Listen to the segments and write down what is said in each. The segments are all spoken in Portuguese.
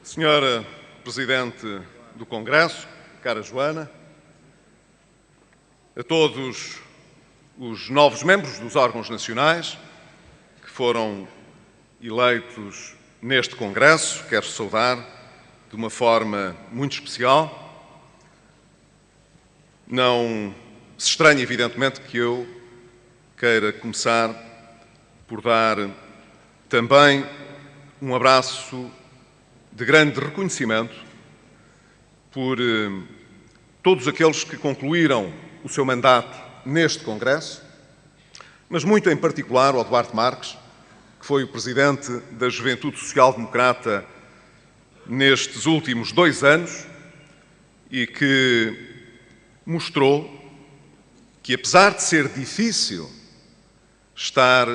Senhora Presidente do Congresso, cara Joana, a todos os novos membros dos órgãos nacionais que foram eleitos neste Congresso, quero saudar de uma forma muito especial. Não se estranhe, evidentemente, que eu queira começar por dar também um abraço de grande reconhecimento por todos aqueles que concluíram o seu mandato neste Congresso, mas muito em particular ao Duarte Marques, que foi o Presidente da Juventude Social Democrata nestes últimos 2 anos e que mostrou que, apesar de ser difícil estar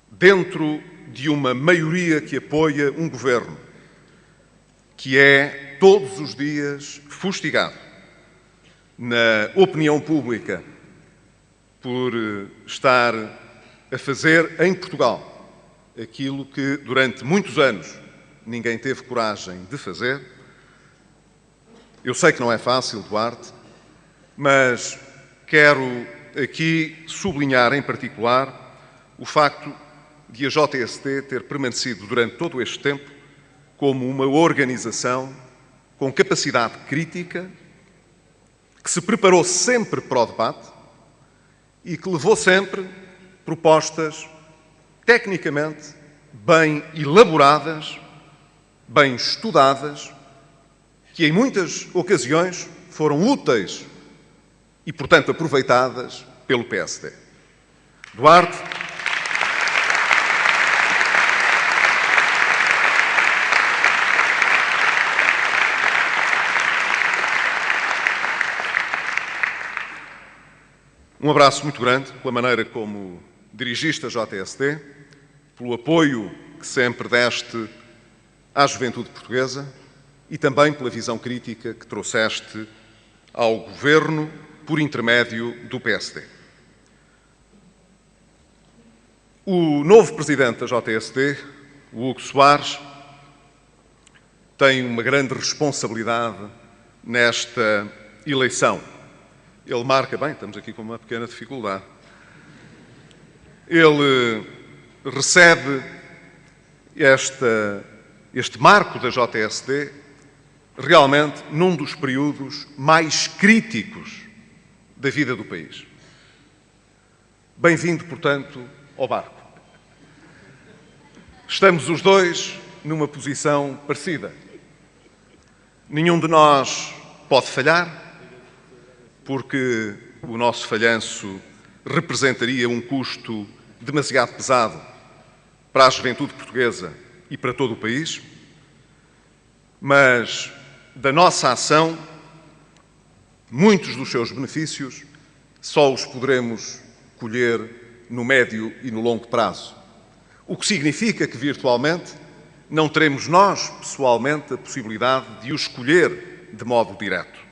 dentro de uma maioria que apoia um governo que é todos os dias fustigado na opinião pública por estar a fazer em Portugal aquilo que durante muitos anos ninguém teve coragem de fazer. Eu sei que não é fácil, Duarte, mas quero aqui sublinhar em particular o facto de a JST ter permanecido durante todo este tempo como uma organização com capacidade crítica, que se preparou sempre para o debate e que levou sempre propostas tecnicamente bem elaboradas, bem estudadas, que em muitas ocasiões foram úteis e, portanto, aproveitadas pelo PSD. Duarte, um abraço muito grande pela maneira como dirigiste a JST, pelo apoio que sempre deste à juventude portuguesa e também pela visão crítica que trouxeste ao Governo por intermédio do PSD. O novo Presidente da JST, o Hugo Soares, tem uma grande responsabilidade nesta eleição. Ele marca bem, estamos aqui com uma pequena dificuldade. Ele recebe este marco da JST realmente num dos períodos mais críticos da vida do país. Bem-vindo, portanto, ao barco. Estamos os dois numa posição parecida. Nenhum de nós pode falhar, porque o nosso falhanço representaria um custo demasiado pesado para a juventude portuguesa e para todo o país, mas da nossa ação, muitos dos seus benefícios só os poderemos colher no médio e no longo prazo, o que significa que, virtualmente, não teremos nós, pessoalmente, a possibilidade de os colher de modo direto.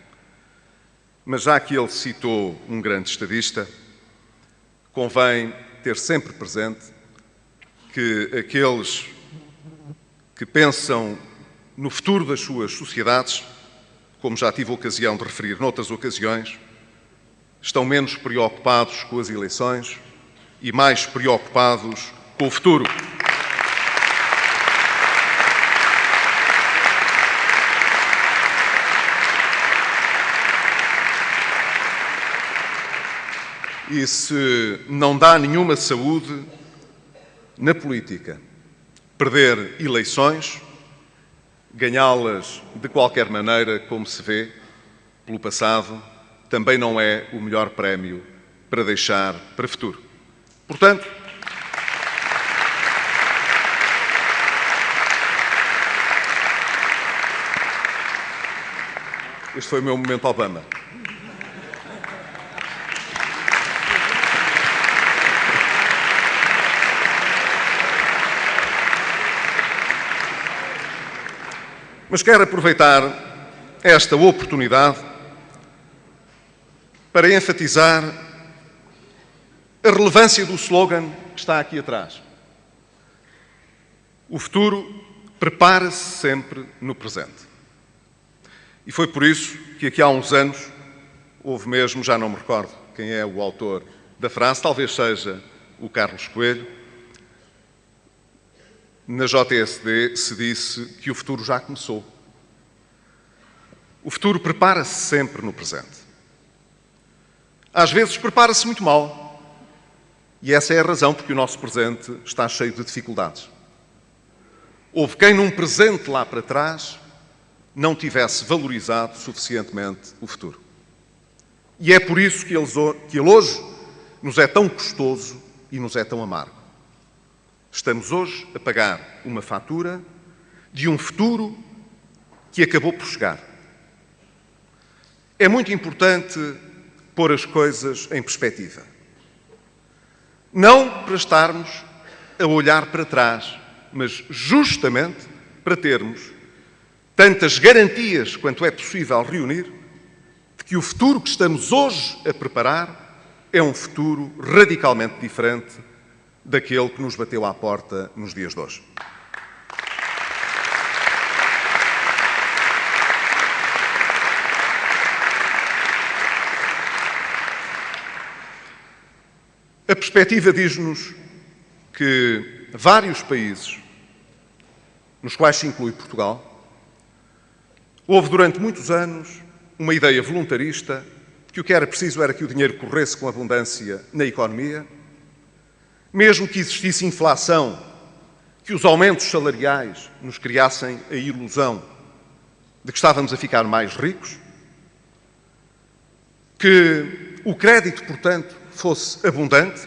Mas já que ele citou um grande estadista, convém ter sempre presente que aqueles que pensam no futuro das suas sociedades, como já tive a ocasião de referir noutras ocasiões, estão menos preocupados com as eleições e mais preocupados com o futuro. E se não dá nenhuma saúde na política perder eleições, ganhá-las de qualquer maneira, como se vê pelo passado, também não é o melhor prémio para deixar para o futuro. Portanto, este foi o meu momento Obama. Mas quero aproveitar esta oportunidade para enfatizar a relevância do slogan que está aqui atrás. O futuro prepara-se sempre no presente. E foi por isso que aqui há uns anos houve mesmo, já não me recordo quem é o autor da frase, talvez seja o Carlos Coelho, na JSD se disse que o futuro já começou. O futuro prepara-se sempre no presente. Às vezes prepara-se muito mal. E essa é a razão porque o nosso presente está cheio de dificuldades. Houve quem num presente lá para trás não tivesse valorizado suficientemente o futuro. E é por isso que ele hoje nos é tão custoso e nos é tão amargo. Estamos hoje a pagar uma fatura de um futuro que acabou por chegar. É muito importante pôr as coisas em perspectiva. Não para estarmos a olhar para trás, mas justamente para termos tantas garantias quanto é possível reunir de que o futuro que estamos hoje a preparar é um futuro radicalmente diferente daquele que nos bateu à porta nos dias de hoje. A perspectiva diz-nos que vários países, nos quais se inclui Portugal, houve durante muitos anos uma ideia voluntarista que o que era preciso era que o dinheiro corresse com abundância na economia, mesmo que existisse inflação, que os aumentos salariais nos criassem a ilusão de que estávamos a ficar mais ricos, que o crédito, portanto, fosse abundante,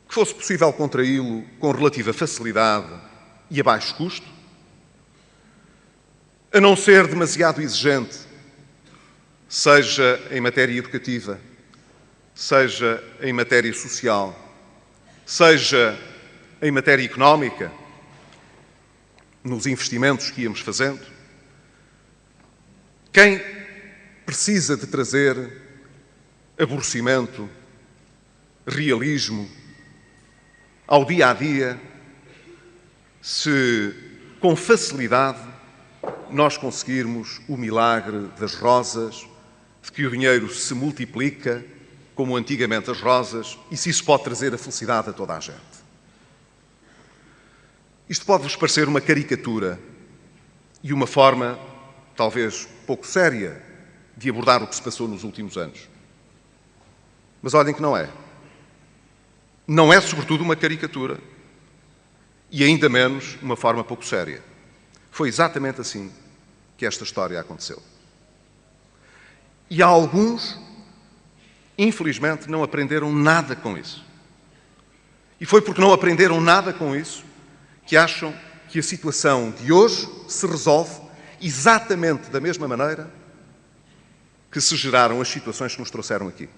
que fosse possível contraí-lo com relativa facilidade e a baixo custo, a não ser demasiado exigente, seja em matéria educativa, seja em matéria social, seja em matéria económica, nos investimentos que íamos fazendo. Quem precisa de trazer aborrecimento, realismo ao dia-a-dia, se com facilidade nós conseguirmos o milagre das rosas, de que o dinheiro se multiplica, como antigamente as rosas, e se isso pode trazer a felicidade a toda a gente. Isto pode-vos parecer uma caricatura e uma forma, talvez pouco séria, de abordar o que se passou nos últimos anos. Mas olhem que não é. Não é, sobretudo, uma caricatura e ainda menos uma forma pouco séria. Foi exatamente assim que esta história aconteceu. E há alguns, infelizmente, não aprenderam nada com isso. E foi porque não aprenderam nada com isso que acham que a situação de hoje se resolve exatamente da mesma maneira que se geraram as situações que nos trouxeram aqui.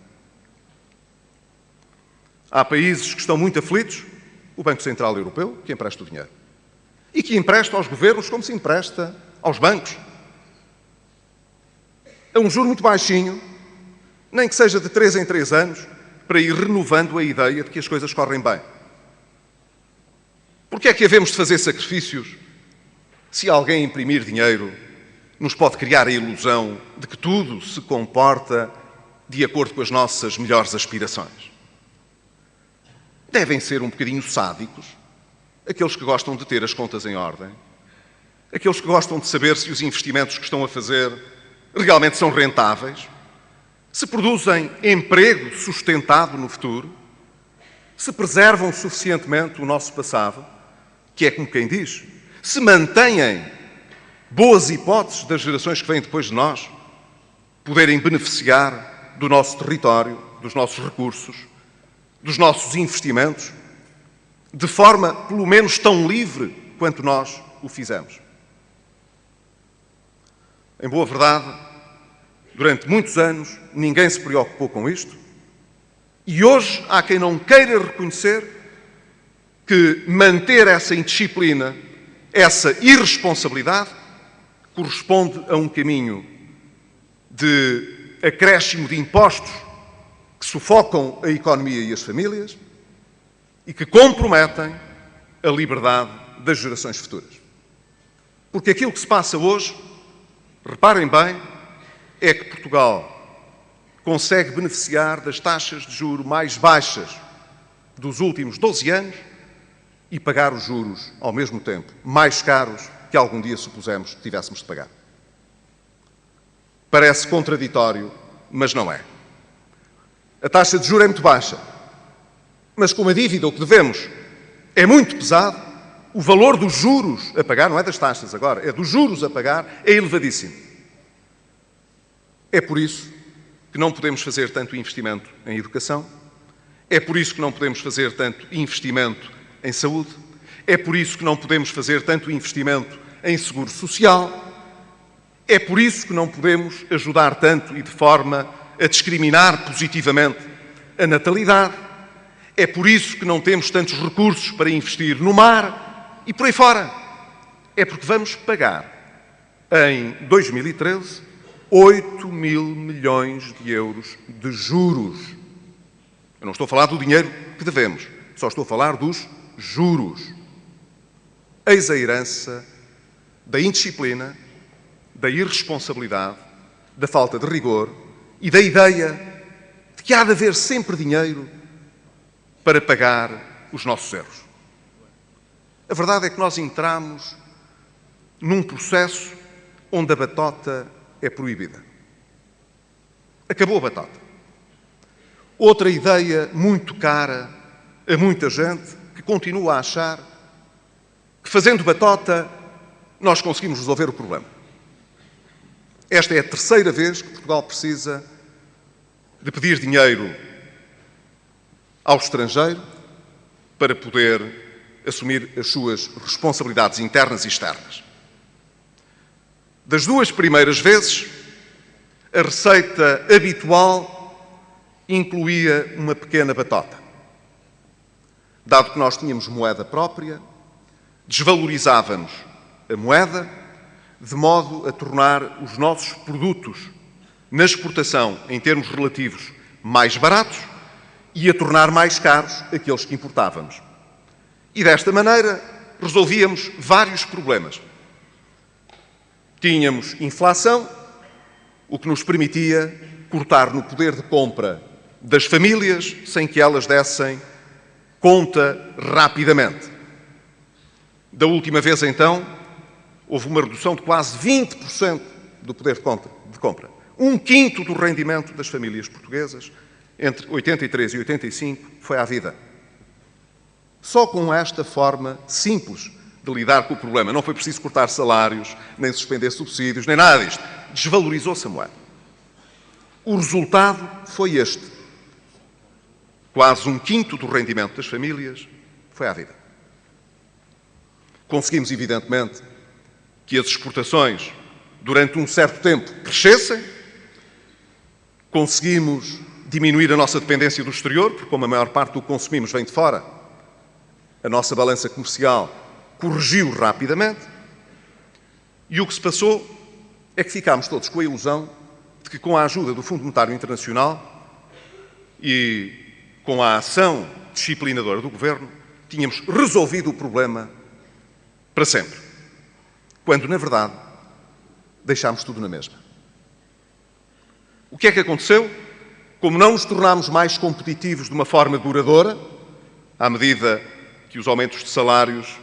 Há países que estão muito aflitos, o Banco Central Europeu, que empresta o dinheiro. E que empresta aos governos como se empresta aos bancos. A um juro muito baixinho, nem que seja de 3 em 3 anos, para ir renovando a ideia de que as coisas correm bem. Porquê é que havemos de fazer sacrifícios se alguém imprimir dinheiro nos pode criar a ilusão de que tudo se comporta de acordo com as nossas melhores aspirações? Devem ser um bocadinho sádicos aqueles que gostam de ter as contas em ordem, aqueles que gostam de saber se os investimentos que estão a fazer realmente são rentáveis, se produzem emprego sustentado no futuro, se preservam suficientemente o nosso passado, que é como quem diz, se mantêm boas hipóteses das gerações que vêm depois de nós poderem beneficiar do nosso território, dos nossos recursos, dos nossos investimentos, de forma, pelo menos, tão livre quanto nós o fizemos. Em boa verdade, durante muitos anos, ninguém se preocupou com isto e hoje há quem não queira reconhecer que manter essa indisciplina, essa irresponsabilidade, corresponde a um caminho de acréscimo de impostos que sufocam a economia e as famílias e que comprometem a liberdade das gerações futuras. Porque aquilo que se passa hoje, reparem bem, é que Portugal consegue beneficiar das taxas de juros mais baixas dos últimos 12 anos e pagar os juros, ao mesmo tempo, mais caros que algum dia supusemos que tivéssemos de pagar. Parece contraditório, mas não é. A taxa de juros é muito baixa, mas como a dívida, o que devemos, é muito pesado, o valor dos juros a pagar, não é das taxas agora, é dos juros a pagar, é elevadíssimo. É por isso que não podemos fazer tanto investimento em educação, é por isso que não podemos fazer tanto investimento em saúde, é por isso que não podemos fazer tanto investimento em seguro social, é por isso que não podemos ajudar tanto e de forma a discriminar positivamente a natalidade, é por isso que não temos tantos recursos para investir no mar e por aí fora. É porque vamos pagar em 2013 8 mil milhões de euros de juros. Eu não estou a falar do dinheiro que devemos, só estou a falar dos juros. Eis a herança da indisciplina, da irresponsabilidade, da falta de rigor e da ideia de que há de haver sempre dinheiro para pagar os nossos erros. A verdade é que nós entramos num processo onde a batota é proibida. Acabou a batota. Outra ideia muito cara a muita gente que continua a achar que fazendo batota nós conseguimos resolver o problema. Esta é a terceira vez que Portugal precisa de pedir dinheiro ao estrangeiro para poder assumir as suas responsabilidades internas e externas. Das duas primeiras vezes, a receita habitual incluía uma pequena batota. Dado que nós tínhamos moeda própria, desvalorizávamos a moeda de modo a tornar os nossos produtos na exportação, em termos relativos, mais baratos e a tornar mais caros aqueles que importávamos. E desta maneira resolvíamos vários problemas. Tínhamos inflação, o que nos permitia cortar no poder de compra das famílias sem que elas dessem conta rapidamente. Da última vez, então, houve uma redução de quase 20% do poder de compra. 1/5 do rendimento das famílias portuguesas, entre 83 e 85, foi à vida. Só com esta forma simples de lidar com o problema. Não foi preciso cortar salários, nem suspender subsídios, nem nada disto. Desvalorizou-se a moeda. O resultado foi este. Quase 1/5 do rendimento das famílias foi à vida. Conseguimos, evidentemente, que as exportações, durante um certo tempo, crescessem. Conseguimos diminuir a nossa dependência do exterior, porque como a maior parte do que consumimos vem de fora, a nossa balança comercial corrigiu rapidamente. E o que se passou é que ficámos todos com a ilusão de que, com a ajuda do Fundo Monetário Internacional e com a ação disciplinadora do Governo, tínhamos resolvido o problema para sempre. Quando, na verdade, deixámos tudo na mesma. O que é que aconteceu? Como não nos tornámos mais competitivos de uma forma duradoura, à medida que os aumentos de salários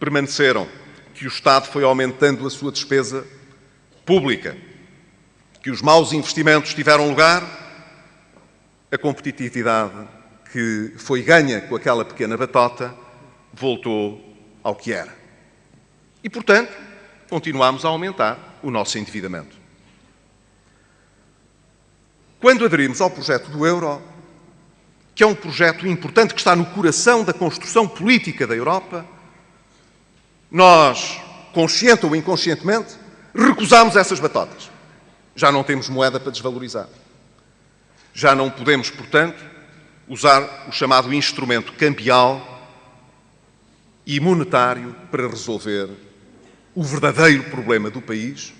permaneceram, que o Estado foi aumentando a sua despesa pública, que os maus investimentos tiveram lugar, a competitividade que foi ganha com aquela pequena batota voltou ao que era. E, portanto, continuamos a aumentar o nosso endividamento. Quando aderimos ao projeto do euro, que é um projeto importante que está no coração da construção política da Europa, nós, consciente ou inconscientemente, recusámos essas batotas. Já não temos moeda para desvalorizar. Já não podemos, portanto, usar o chamado instrumento cambial e monetário para resolver o verdadeiro problema do país,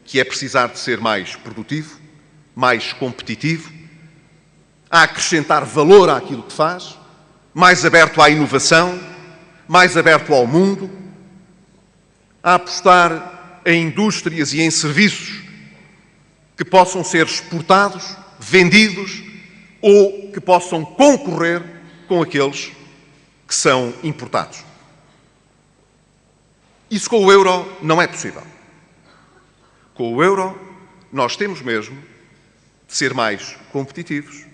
que é precisar de ser mais produtivo, mais competitivo, a acrescentar valor àquilo que faz, mais aberto à inovação, mais aberto ao mundo, a apostar em indústrias e em serviços que possam ser exportados, vendidos ou que possam concorrer com aqueles que são importados. Isso com o euro não é possível. Com o euro, nós temos mesmo de ser mais competitivos,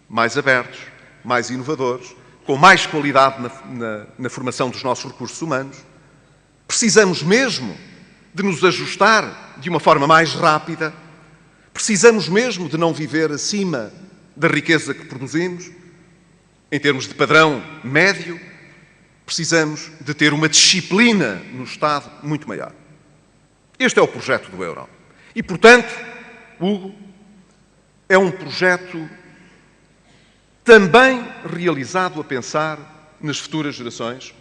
mais abertos, mais inovadores, com mais qualidade na formação dos nossos recursos humanos. Precisamos mesmo de nos ajustar de uma forma mais rápida. Precisamos mesmo de não viver acima da riqueza que produzimos, em termos de padrão médio. Precisamos de ter uma disciplina no Estado muito maior. Este é o projeto do euro. E, portanto, Hugo, é um projeto também realizado a pensar nas futuras gerações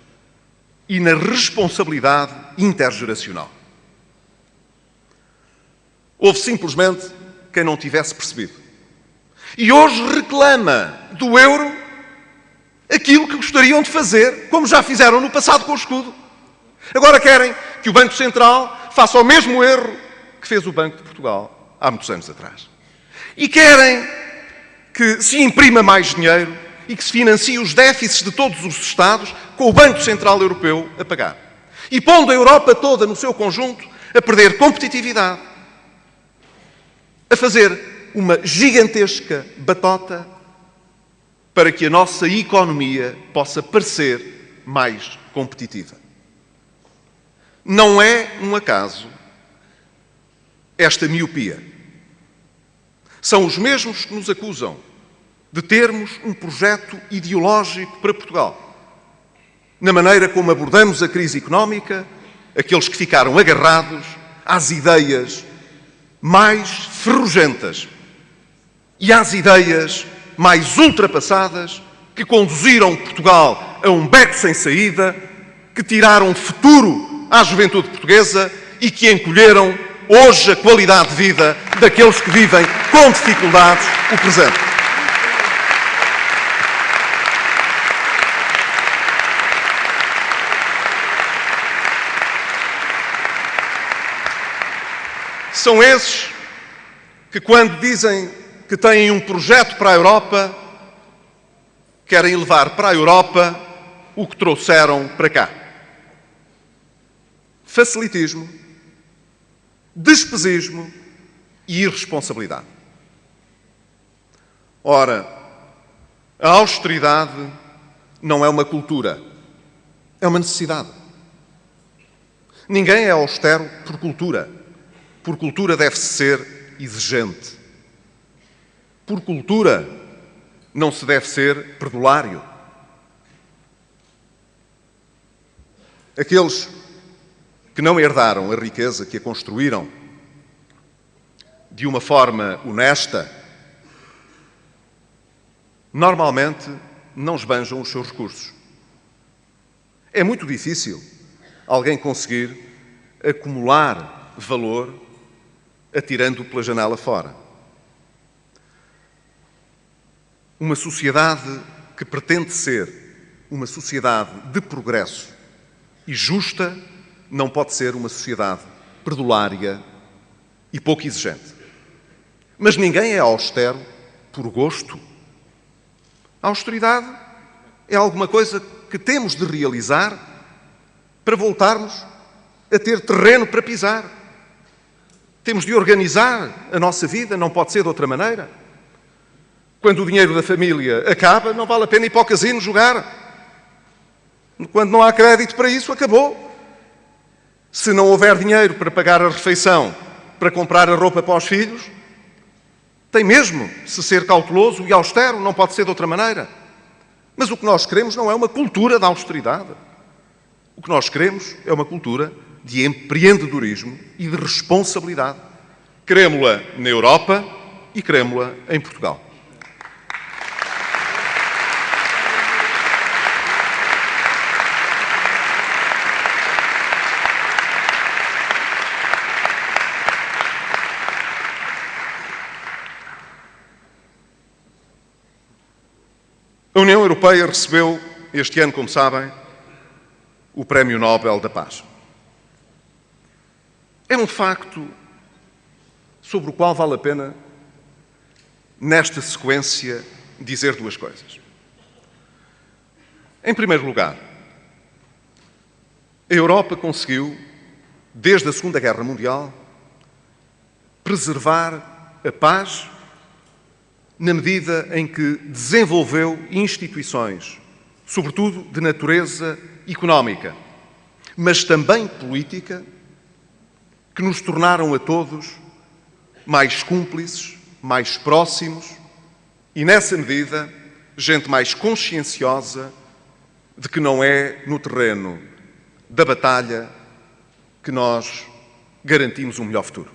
e na responsabilidade intergeracional. Houve simplesmente quem não tivesse percebido. E hoje reclama do euro aquilo que gostariam de fazer, como já fizeram no passado com o escudo. Agora querem que o Banco Central faça o mesmo erro que fez o Banco de Portugal há muitos anos atrás. E querem que se imprima mais dinheiro e que se financie os déficits de todos os Estados com o Banco Central Europeu a pagar. E pondo a Europa toda no seu conjunto a perder competitividade, a fazer uma gigantesca batota para que a nossa economia possa parecer mais competitiva. Não é um acaso esta miopia. São os mesmos que nos acusam de termos um projeto ideológico para Portugal. Na maneira como abordamos a crise económica, aqueles que ficaram agarrados às ideias mais ferrugentas e às ideias mais ultrapassadas que conduziram Portugal a um beco sem saída, que tiraram futuro à juventude portuguesa e que encolheram hoje a qualidade de vida daqueles que vivem com dificuldades o presente. São esses que, quando dizem que têm um projeto para a Europa, querem levar para a Europa o que trouxeram para cá. Facilitismo, despesismo e irresponsabilidade. Ora, a austeridade não é uma cultura, é uma necessidade. Ninguém é austero por cultura. Por cultura deve-se ser exigente. Por cultura não se deve ser perdulário. Aqueles que não herdaram a riqueza que a construíram de uma forma honesta, normalmente não esbanjam os seus recursos. É muito difícil alguém conseguir acumular valor atirando-o pela janela fora. Uma sociedade que pretende ser uma sociedade de progresso e justa não pode ser uma sociedade perdulária e pouco exigente. Mas ninguém é austero por gosto. A austeridade é alguma coisa que temos de realizar para voltarmos a ter terreno para pisar. Temos de organizar a nossa vida, não pode ser de outra maneira. Quando o dinheiro da família acaba, não vale a pena ir para o casino jogar. Quando não há crédito para isso, acabou. Se não houver dinheiro para pagar a refeição, para comprar a roupa para os filhos, tem mesmo de se ser cauteloso e austero, não pode ser de outra maneira. Mas o que nós queremos não é uma cultura da austeridade. O que nós queremos é uma cultura de empreendedorismo e de responsabilidade. Queremos-la na Europa e queremos-la em Portugal. A União Europeia recebeu este ano, como sabem, o Prémio Nobel da Paz. É um facto sobre o qual vale a pena, nesta sequência, dizer duas coisas. Em primeiro lugar, a Europa conseguiu, desde a Segunda Guerra Mundial, preservar a paz na medida em que desenvolveu instituições, sobretudo de natureza económica, mas também política, que nos tornaram a todos mais cúmplices, mais próximos e, nessa medida, gente mais conscienciosa de que não é no terreno da batalha que nós garantimos um melhor futuro.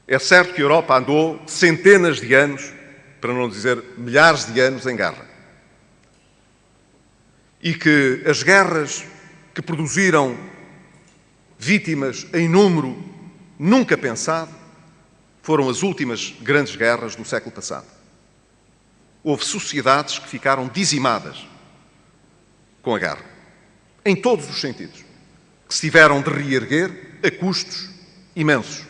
É certo que a Europa andou centenas de anos, para não dizer milhares de anos, em guerra. E que as guerras que produziram vítimas em número nunca pensado foram as últimas grandes guerras do século passado. Houve sociedades que ficaram dizimadas com a guerra, em todos os sentidos, que se tiveram de reerguer a custos imensos.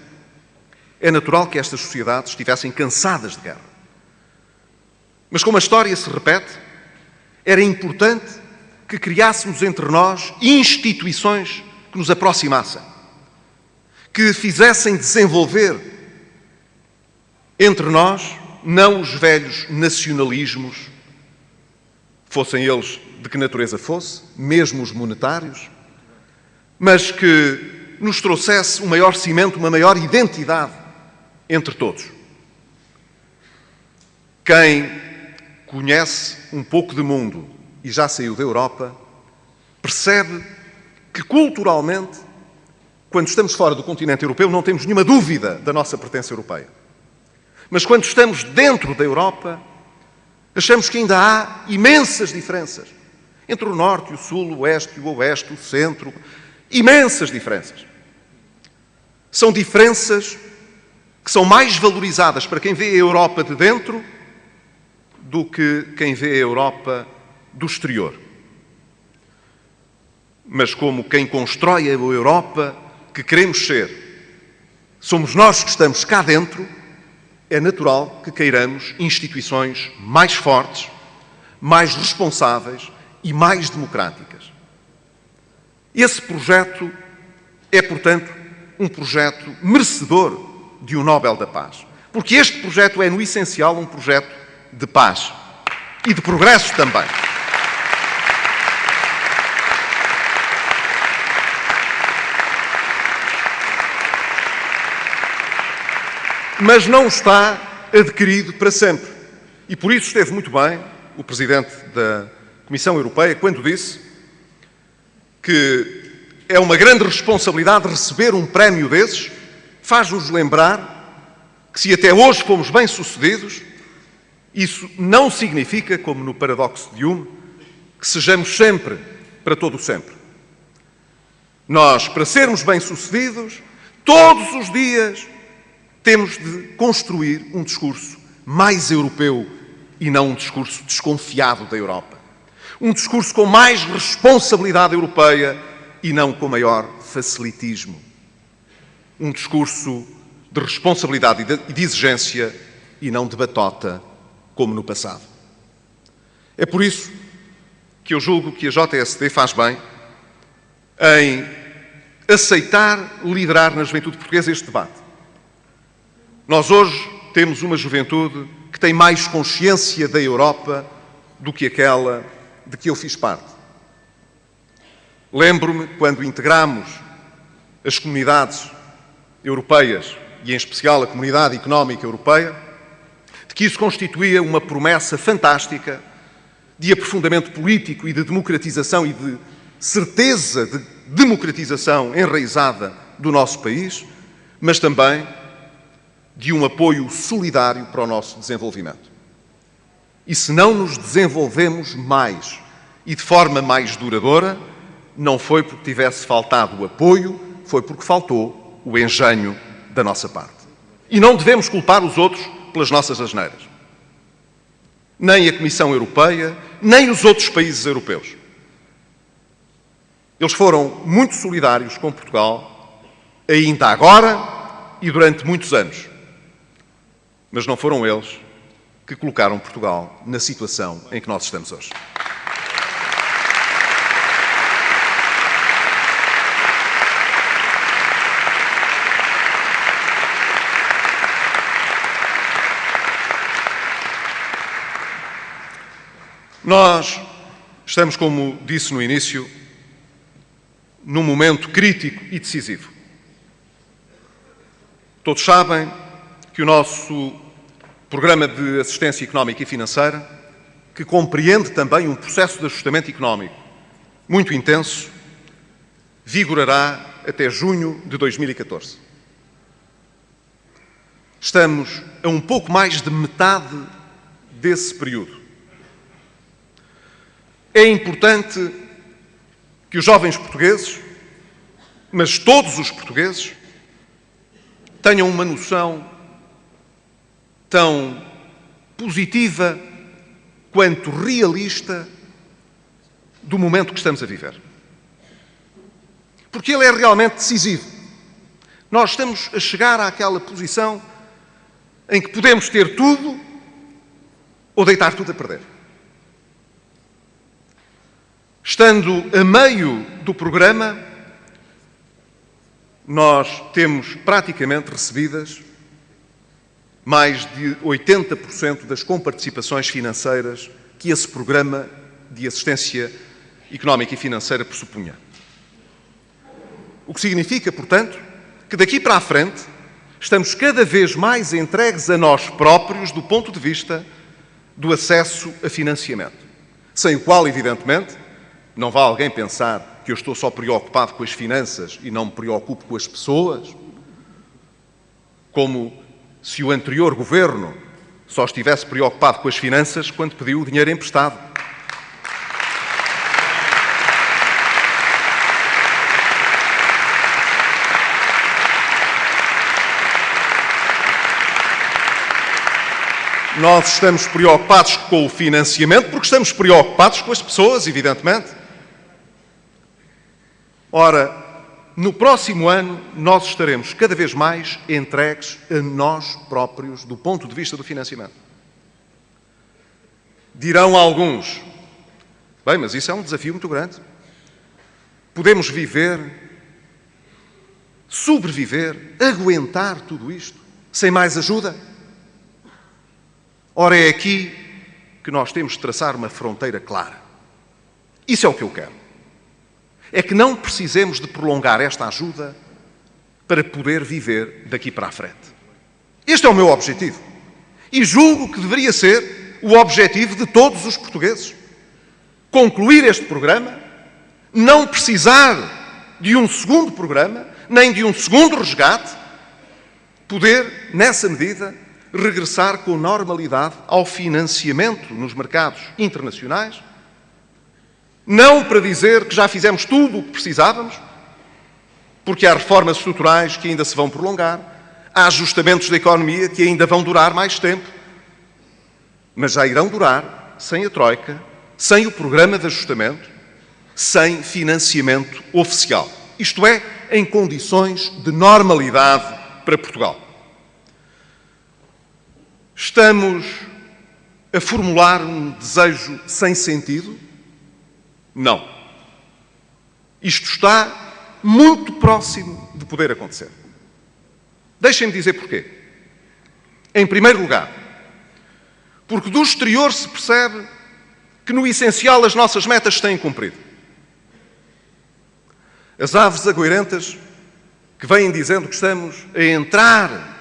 É natural que estas sociedades estivessem cansadas de guerra. Mas como a história se repete, era importante que criássemos entre nós instituições que nos aproximassem, que fizessem desenvolver entre nós não os velhos nacionalismos, fossem eles de que natureza fosse, mesmo os monetários, mas que nos trouxesse um maior cimento, uma maior identidade entre todos. Quem conhece um pouco de mundo e já saiu da Europa, percebe que culturalmente, quando estamos fora do continente europeu, não temos nenhuma dúvida da nossa pertença europeia. Mas quando estamos dentro da Europa, achamos que ainda há imensas diferenças entre o norte e o sul, o oeste e o oeste, o centro. Imensas diferenças. São diferenças que são mais valorizadas para quem vê a Europa de dentro do que quem vê a Europa do exterior. Mas como quem constrói a Europa que queremos ser, somos nós que estamos cá dentro, é natural que queiramos instituições mais fortes, mais responsáveis e mais democráticas. Esse projeto é, portanto, um projeto merecedor de um Nobel da Paz. Porque este projeto é, no essencial, um projeto de paz e de progresso também. Mas não está adquirido para sempre. E por isso esteve muito bem o Presidente da Comissão Europeia quando disse que é uma grande responsabilidade receber um prémio desses, faz-nos lembrar que se até hoje fomos bem-sucedidos, isso não significa, como no paradoxo de Hume, que sejamos sempre para todo o sempre. Nós, para sermos bem-sucedidos, todos os dias temos de construir um discurso mais europeu e não um discurso desconfiado da Europa. Um discurso com mais responsabilidade europeia e não com maior facilitismo. Um discurso de responsabilidade e de exigência e não de batota, como no passado. É por isso que eu julgo que a JSD faz bem em aceitar liderar na juventude portuguesa este debate. Nós hoje temos uma juventude que tem mais consciência da Europa do que aquela de que eu fiz parte. Lembro-me quando integramos as comunidades europeias e, em especial, a Comunidade Económica Europeia, de que isso constituía uma promessa fantástica de aprofundamento político e de democratização e de certeza de democratização enraizada do nosso país, mas também de um apoio solidário para o nosso desenvolvimento. E se não nos desenvolvemos mais e de forma mais duradoura, não foi porque tivesse faltado o apoio, foi porque faltou o engenho da nossa parte. E não devemos culpar os outros pelas nossas asneiras. Nem a Comissão Europeia, nem os outros países europeus. Eles foram muito solidários com Portugal, ainda agora e durante muitos anos. Mas não foram eles que colocaram Portugal na situação em que nós estamos hoje. Nós estamos, como disse no início, num momento crítico e decisivo. Todos sabem que o nosso Programa de Assistência Económica e Financeira, que compreende também um processo de ajustamento económico muito intenso, vigorará até junho de 2014. Estamos a um pouco mais de metade desse período. É importante que os jovens portugueses, mas todos os portugueses, tenham uma noção tão positiva quanto realista do momento que estamos a viver. Porque ele é realmente decisivo. Nós estamos a chegar àquela posição em que podemos ter tudo ou deitar tudo a perder. Estando a meio do programa, nós temos praticamente recebidas mais de 80% das comparticipações financeiras que esse programa de assistência económica e financeira pressupunha. O que significa, portanto, que daqui para a frente estamos cada vez mais entregues a nós próprios do ponto de vista do acesso a financiamento, sem o qual, evidentemente, não vá alguém pensar que eu estou só preocupado com as finanças e não me preocupo com as pessoas, como se o anterior governo só estivesse preocupado com as finanças quando pediu o dinheiro emprestado. Nós estamos preocupados com o financiamento porque estamos preocupados com as pessoas, evidentemente. Ora, no próximo ano, nós estaremos cada vez mais entregues a nós próprios do ponto de vista do financiamento. Dirão alguns, bem, mas isso é um desafio muito grande. Podemos viver, sobreviver, aguentar tudo isto, sem mais ajuda? Ora, é aqui que nós temos de traçar uma fronteira clara. Isso é o que eu quero. É que não precisemos de prolongar esta ajuda para poder viver daqui para a frente. Este é o meu objetivo. E julgo que deveria ser o objetivo de todos os portugueses. Concluir este programa, não precisar de um segundo programa, nem de um segundo resgate, poder, nessa medida, regressar com normalidade ao financiamento nos mercados internacionais, não para dizer que já fizemos tudo o que precisávamos, porque há reformas estruturais que ainda se vão prolongar, há ajustamentos da economia que ainda vão durar mais tempo, mas já irão durar sem a Troika, sem o programa de ajustamento, sem financiamento oficial. Isto é, em condições de normalidade para Portugal. Estamos a formular um desejo sem sentido? Não. Isto está muito próximo de poder acontecer. Deixem-me dizer porquê. Em primeiro lugar, porque do exterior se percebe que no essencial as nossas metas se têm cumprido. As aves agoirentas que vêm dizendo que estamos a entrar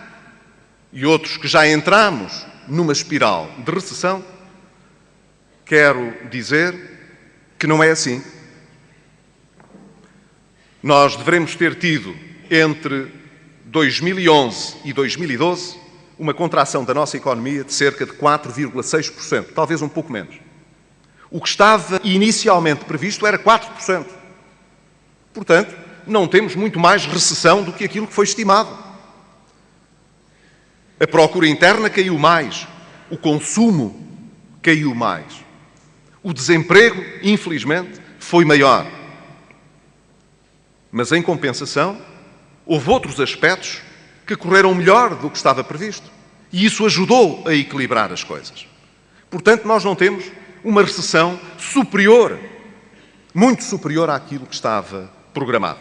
e outros que já entramos numa espiral de recessão, quero dizer que não é assim. Nós devemos ter tido entre 2011 e 2012 uma contração da nossa economia de cerca de 4,6%, talvez um pouco menos. O que estava inicialmente previsto era 4%. Portanto, não temos muito mais recessão do que aquilo que foi estimado. A procura interna caiu mais, o consumo caiu mais. O desemprego, infelizmente, foi maior. Mas, em compensação, houve outros aspectos que correram melhor do que estava previsto. E isso ajudou a equilibrar as coisas. Portanto, nós não temos uma recessão superior, muito superior àquilo que estava programado.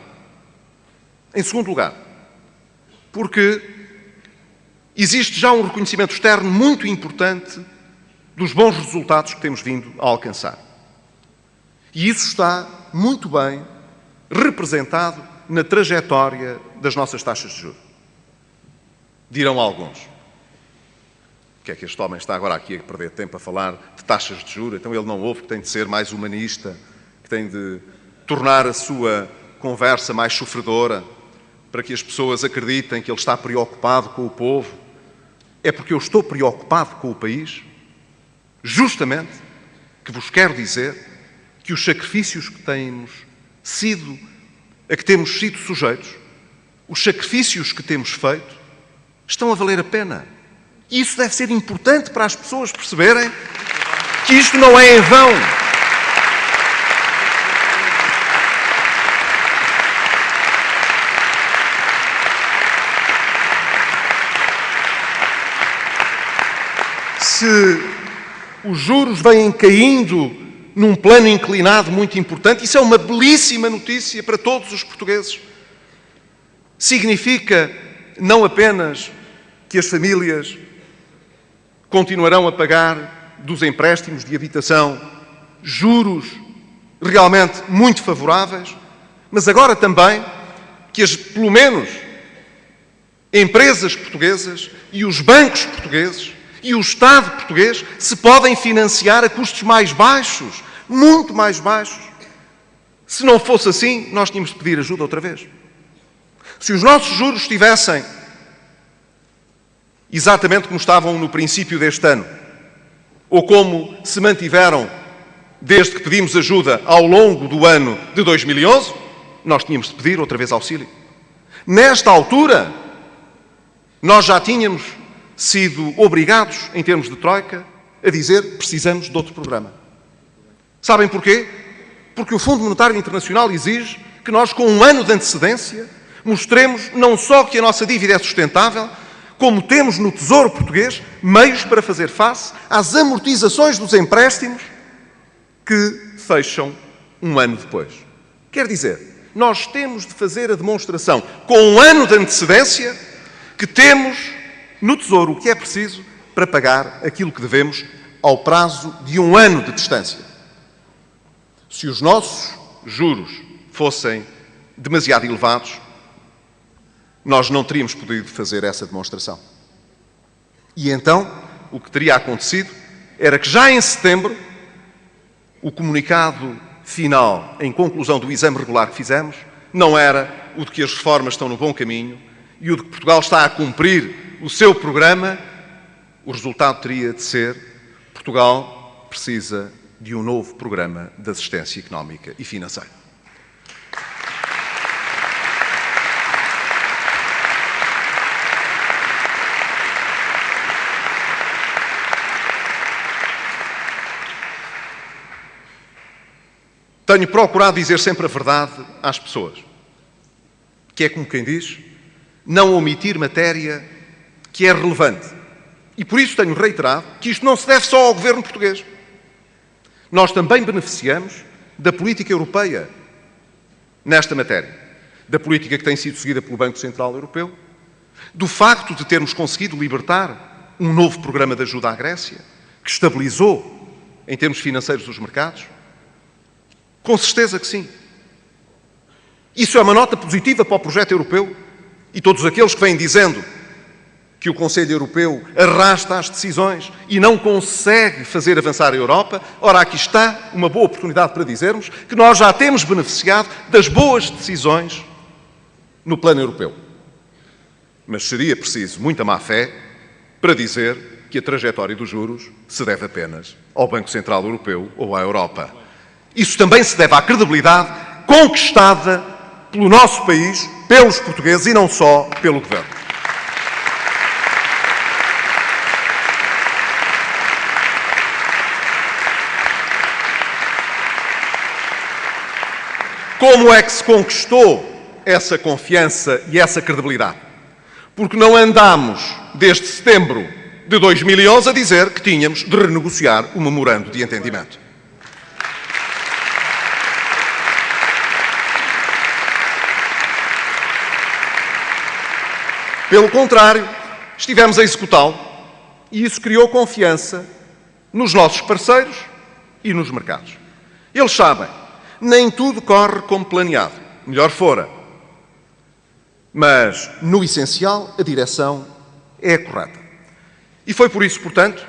Em segundo lugar, porque existe já um reconhecimento externo muito importante dos bons resultados que temos vindo a alcançar. E isso está muito bem representado na trajetória das nossas taxas de juros. Dirão alguns: o que é que este homem está agora aqui a perder tempo a falar de taxas de juros? Então ele não ouve que tem de ser mais humanista, que tem de tornar a sua conversa mais sofredora para que as pessoas acreditem que ele está preocupado com o povo. É porque eu estou preocupado com o país, justamente, que vos quero dizer que os sacrifícios que temos sido sujeitos, os sacrifícios que temos feito, estão a valer a pena. E isso deve ser importante para as pessoas perceberem que isto não é em vão. Se os juros vêm caindo num plano inclinado muito importante, isso é uma belíssima notícia para todos os portugueses. Significa não apenas que as famílias continuarão a pagar dos empréstimos de habitação juros realmente muito favoráveis, mas agora também que pelo menos, empresas portuguesas e os bancos portugueses e o Estado português se podem financiar a custos mais baixos, muito mais baixos. Se não fosse assim, nós tínhamos de pedir ajuda outra vez. Se os nossos juros estivessem exatamente como estavam no princípio deste ano, ou como se mantiveram desde que pedimos ajuda ao longo do ano de 2011, nós tínhamos de pedir outra vez auxílio. Nesta altura, nós já tínhamos sido obrigados, em termos de troika, a dizer que precisamos de outro programa. Sabem porquê? Porque o Fundo Monetário Internacional exige que nós, com um ano de antecedência, mostremos não só que a nossa dívida é sustentável, como temos no Tesouro Português meios para fazer face às amortizações dos empréstimos que fecham um ano depois. Quer dizer, nós temos de fazer a demonstração, com um ano de antecedência, que temos no Tesouro o que é preciso para pagar aquilo que devemos ao prazo de um ano de distância. Se os nossos juros fossem demasiado elevados, nós não teríamos podido fazer essa demonstração. E então, o que teria acontecido era que já em setembro, o comunicado final, em conclusão do exame regular que fizemos, não era o de que as reformas estão no bom caminho e o de que Portugal está a cumprir o seu programa. O resultado teria de ser: Portugal precisa de um novo programa de assistência económica e financeira. Tenho procurado dizer sempre a verdade às pessoas, que é como quem diz, não omitir matéria que é relevante. E por isso tenho reiterado que isto não se deve só ao governo português. Nós também beneficiamos da política europeia nesta matéria, da política que tem sido seguida pelo Banco Central Europeu, do facto de termos conseguido libertar um novo programa de ajuda à Grécia, que estabilizou, em termos financeiros, os mercados. Com certeza que sim. Isso é uma nota positiva para o projeto europeu e todos aqueles que vêm dizendo que o Conselho Europeu arrasta as decisões e não consegue fazer avançar a Europa. Ora, aqui está uma boa oportunidade para dizermos que nós já temos beneficiado das boas decisões no plano europeu. Mas seria preciso muita má-fé para dizer que a trajetória dos juros se deve apenas ao Banco Central Europeu ou à Europa. Isso também se deve à credibilidade conquistada pelo nosso país, pelos portugueses e não só pelo Governo. Como é que se conquistou essa confiança e essa credibilidade? Porque não andámos desde setembro de 2011 a dizer que tínhamos de renegociar o memorando de entendimento. Pelo contrário, estivemos a executá-lo e isso criou confiança nos nossos parceiros e nos mercados. Eles sabem, nem tudo corre como planeado, melhor fora. Mas, no essencial, a direção é a correta. E foi por isso, portanto,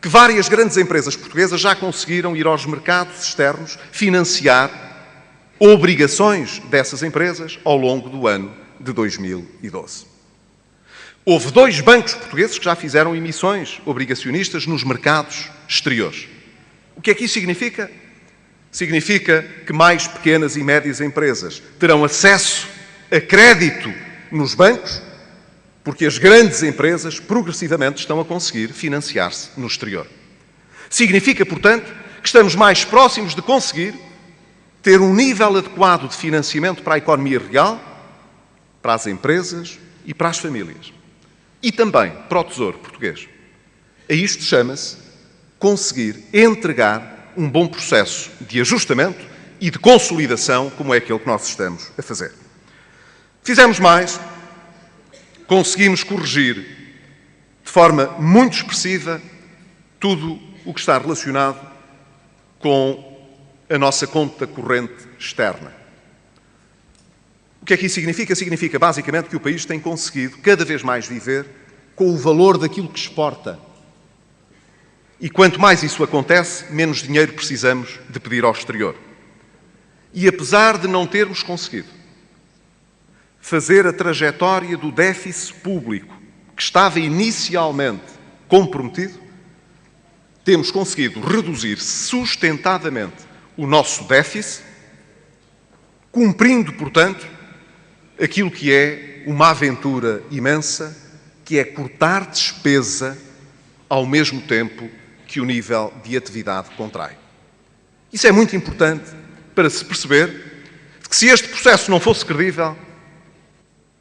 que várias grandes empresas portuguesas já conseguiram ir aos mercados externos financiar obrigações dessas empresas ao longo do ano de 2012. Houve 2 bancos portugueses que já fizeram emissões obrigacionistas nos mercados exteriores. O que é que isso significa? Significa que mais pequenas e médias empresas terão acesso a crédito nos bancos, porque as grandes empresas progressivamente estão a conseguir financiar-se no exterior. Significa, portanto, que estamos mais próximos de conseguir ter um nível adequado de financiamento para a economia real, para as empresas e para as famílias. E também para o Tesouro português. A isto chama-se conseguir entregar um bom processo de ajustamento e de consolidação, como é aquele que nós estamos a fazer. Fizemos mais, conseguimos corrigir de forma muito expressiva tudo o que está relacionado com a nossa conta corrente externa. O que é que isso significa? Significa, basicamente, que o país tem conseguido cada vez mais viver com o valor daquilo que exporta. E quanto mais isso acontece, menos dinheiro precisamos de pedir ao exterior. E apesar de não termos conseguido fazer a trajetória do déficit público que estava inicialmente comprometido, temos conseguido reduzir sustentadamente o nosso déficit, cumprindo, portanto, aquilo que é uma aventura imensa, que é cortar despesa ao mesmo tempo que o nível de atividade contrai. Isso é muito importante para se perceber que se este processo não fosse credível,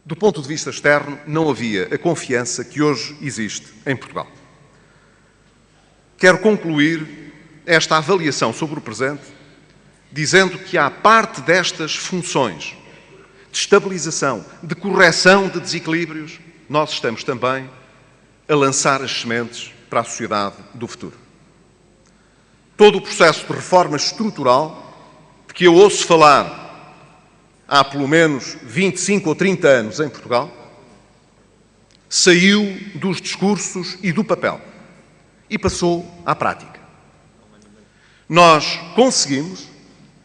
do ponto de vista externo, não havia a confiança que hoje existe em Portugal. Quero concluir esta avaliação sobre o presente dizendo que, à parte destas funções de estabilização, de correção de desequilíbrios, nós estamos também a lançar as sementes para a sociedade do futuro. Todo o processo de reforma estrutural de que eu ouço falar há pelo menos 25 ou 30 anos em Portugal, saiu dos discursos e do papel e passou à prática. Nós conseguimos,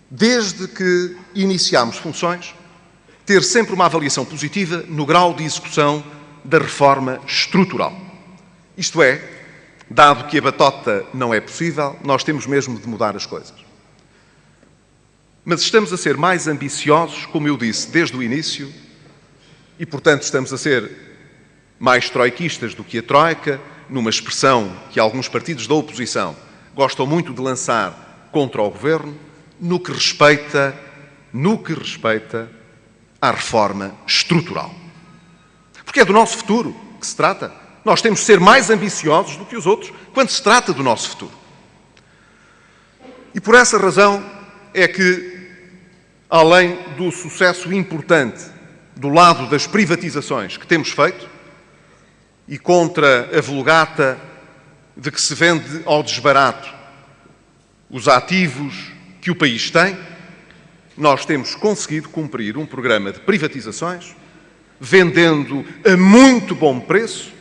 desde que iniciámos funções, ter sempre uma avaliação positiva no grau de execução da reforma estrutural. Isto é, dado que a batota não é possível, nós temos mesmo de mudar as coisas. Mas estamos a ser mais ambiciosos, como eu disse, desde o início, e, portanto, estamos a ser mais troiquistas do que a troika, numa expressão que alguns partidos da oposição gostam muito de lançar contra o governo, no que respeita à reforma estrutural. Porque é do nosso futuro que se trata. Nós temos de ser mais ambiciosos do que os outros quando se trata do nosso futuro. E por essa razão é que, além do sucesso importante do lado das privatizações que temos feito, e contra a vulgata de que se vende ao desbarato os ativos que o país tem, nós temos conseguido cumprir um programa de privatizações, vendendo a muito bom preço,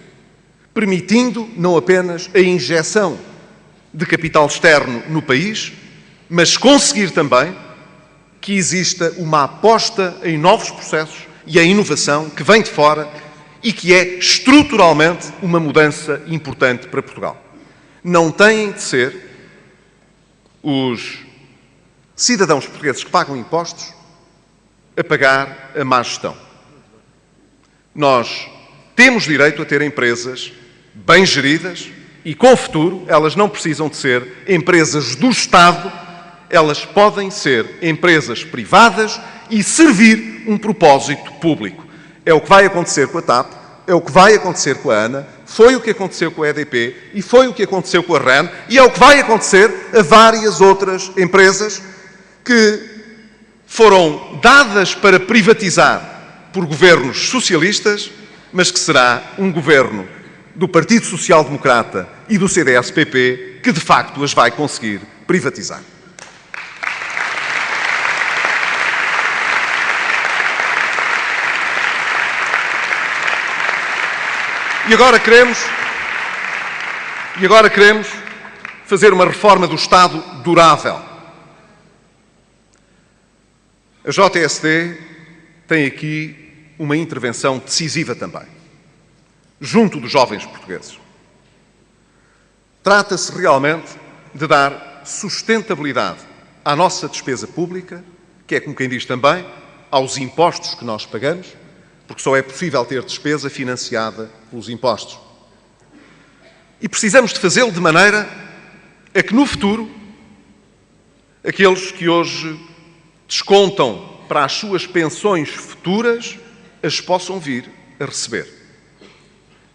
permitindo não apenas a injeção de capital externo no país, mas conseguir também que exista uma aposta em novos processos e em inovação que vem de fora e que é estruturalmente uma mudança importante para Portugal. Não têm de ser os cidadãos portugueses que pagam impostos a pagar a má gestão. Nós temos direito a ter empresas bem geridas e com futuro. Elas não precisam de ser empresas do Estado, elas podem ser empresas privadas e servir um propósito público. É o que vai acontecer com a TAP, é o que vai acontecer com a ANA, foi o que aconteceu com a EDP e foi o que aconteceu com a RAN e é o que vai acontecer a várias outras empresas que foram dadas para privatizar por governos socialistas, mas que será um governo do Partido Social Democrata e do CDS-PP que, de facto, as vai conseguir privatizar. E agora queremos fazer uma reforma do Estado durável. A JSD tem aqui uma intervenção decisiva também, junto dos jovens portugueses. Trata-se realmente de dar sustentabilidade à nossa despesa pública, que é, como quem diz também, aos impostos que nós pagamos, porque só é possível ter despesa financiada pelos impostos. E precisamos de fazê-lo de maneira a que, no futuro, aqueles que hoje descontam para as suas pensões futuras as possam vir a receber.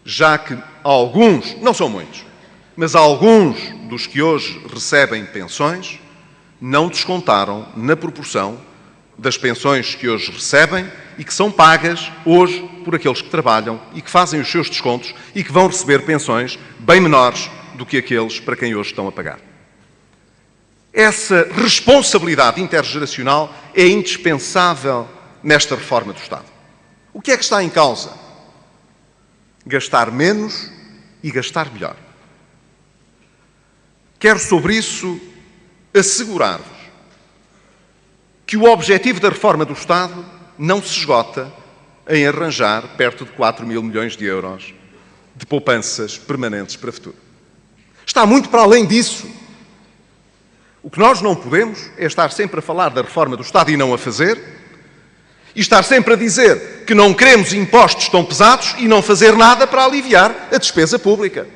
Já que alguns, não são muitos, mas alguns dos que hoje recebem pensões não descontaram na proporção das pensões que hoje recebem e que são pagas hoje por aqueles que trabalham e que fazem os seus descontos e que vão receber pensões bem menores do que aqueles para quem hoje estão a pagar. Essa responsabilidade intergeracional é indispensável nesta reforma do Estado. O que é que está em causa? Gastar menos e gastar melhor. Quero sobre isso assegurar-vos que o objetivo da reforma do Estado não se esgota em arranjar perto de 4 mil milhões de euros de poupanças permanentes para o futuro. Está muito para além disso. O que nós não podemos é estar sempre a falar da reforma do Estado e não a fazer, e estar sempre a dizer que não queremos impostos tão pesados e não fazer nada para aliviar a despesa pública.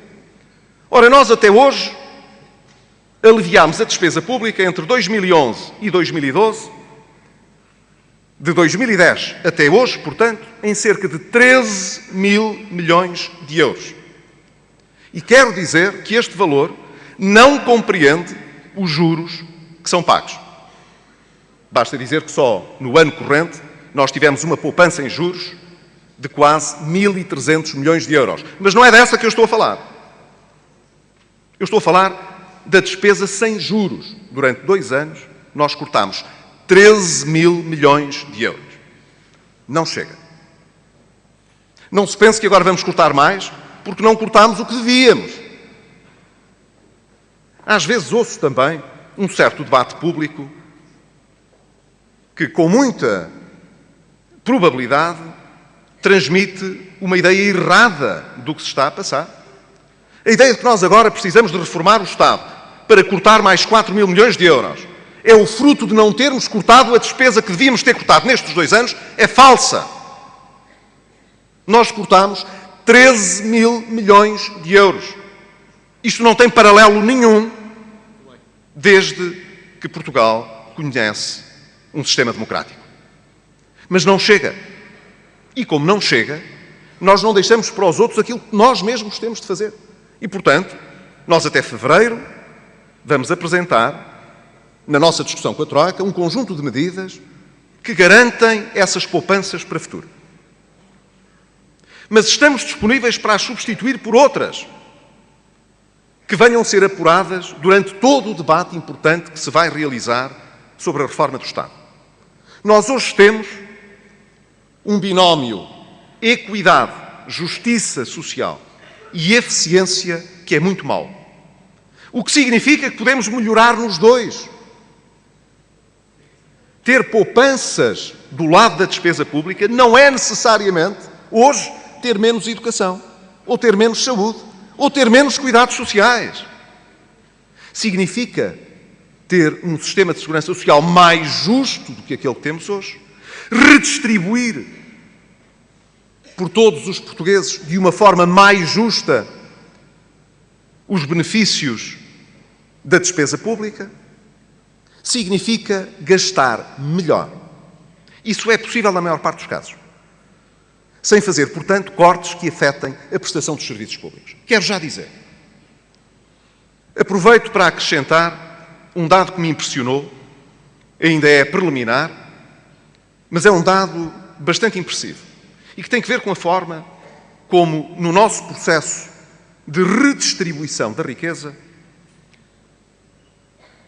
Ora, nós até hoje aliviámos a despesa pública entre 2011 e 2012, de 2010 até hoje, portanto, em cerca de 13 mil milhões de euros. E quero dizer que este valor não compreende os juros que são pagos. Basta dizer que só no ano corrente nós tivemos uma poupança em juros de quase 1.300 milhões de euros. Mas não é dessa que eu estou a falar. Eu estou a falar da despesa sem juros. Durante 2 anos nós cortámos 13 mil milhões de euros. Não chega. Não se pense que agora vamos cortar mais, porque não cortámos o que devíamos. Às vezes ouço também um certo debate público que, com muita probabilidade, transmite uma ideia errada do que se está a passar. A ideia de que nós agora precisamos de reformar o Estado para cortar mais 4 mil milhões de euros é o fruto de não termos cortado a despesa que devíamos ter cortado nestes 2 anos, é falsa. Nós cortamos 13 mil milhões de euros. Isto não tem paralelo nenhum desde que Portugal conhece um sistema democrático. Mas não chega. E como não chega, nós não deixamos para os outros aquilo que nós mesmos temos de fazer. E, portanto, nós até fevereiro vamos apresentar, na nossa discussão com a Troika, um conjunto de medidas que garantem essas poupanças para o futuro. Mas estamos disponíveis para as substituir por outras que venham ser apuradas durante todo o debate importante que se vai realizar sobre a reforma do Estado. Nós hoje temos um binómio equidade, justiça social e eficiência que é muito mau. O que significa que podemos melhorar nos dois. Ter poupanças do lado da despesa pública não é necessariamente, hoje, ter menos educação, ou ter menos saúde, ou ter menos cuidados sociais. Significa ter um sistema de segurança social mais justo do que aquele que temos hoje, redistribuir por todos os portugueses de uma forma mais justa os benefícios da despesa pública, significa gastar melhor. Isso é possível na maior parte dos casos. Sem fazer, portanto, cortes que afetem a prestação dos serviços públicos. Quero já dizer. Aproveito para acrescentar um dado que me impressionou, ainda é preliminar, mas é um dado bastante impressivo e que tem que ver com a forma como, no nosso processo de redistribuição da riqueza,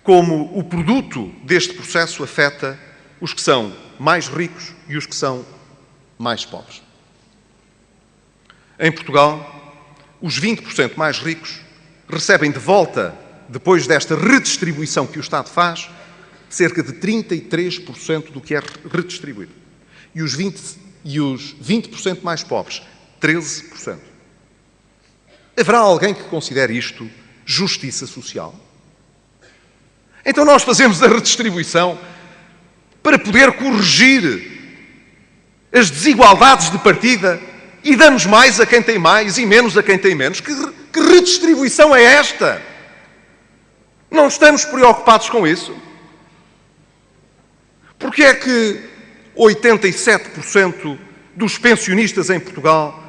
como o produto deste processo afeta os que são mais ricos e os que são mais pobres. Em Portugal, os 20% mais ricos recebem de volta, depois desta redistribuição que o Estado faz, cerca de 33% do que é redistribuído. E os 20% mais pobres, 13%. Haverá alguém que considere isto justiça social? Então nós fazemos a redistribuição para poder corrigir as desigualdades de partida e damos mais a quem tem mais e menos a quem tem menos. Que redistribuição é esta? Não estamos preocupados com isso? Porque é que 87% dos pensionistas em Portugal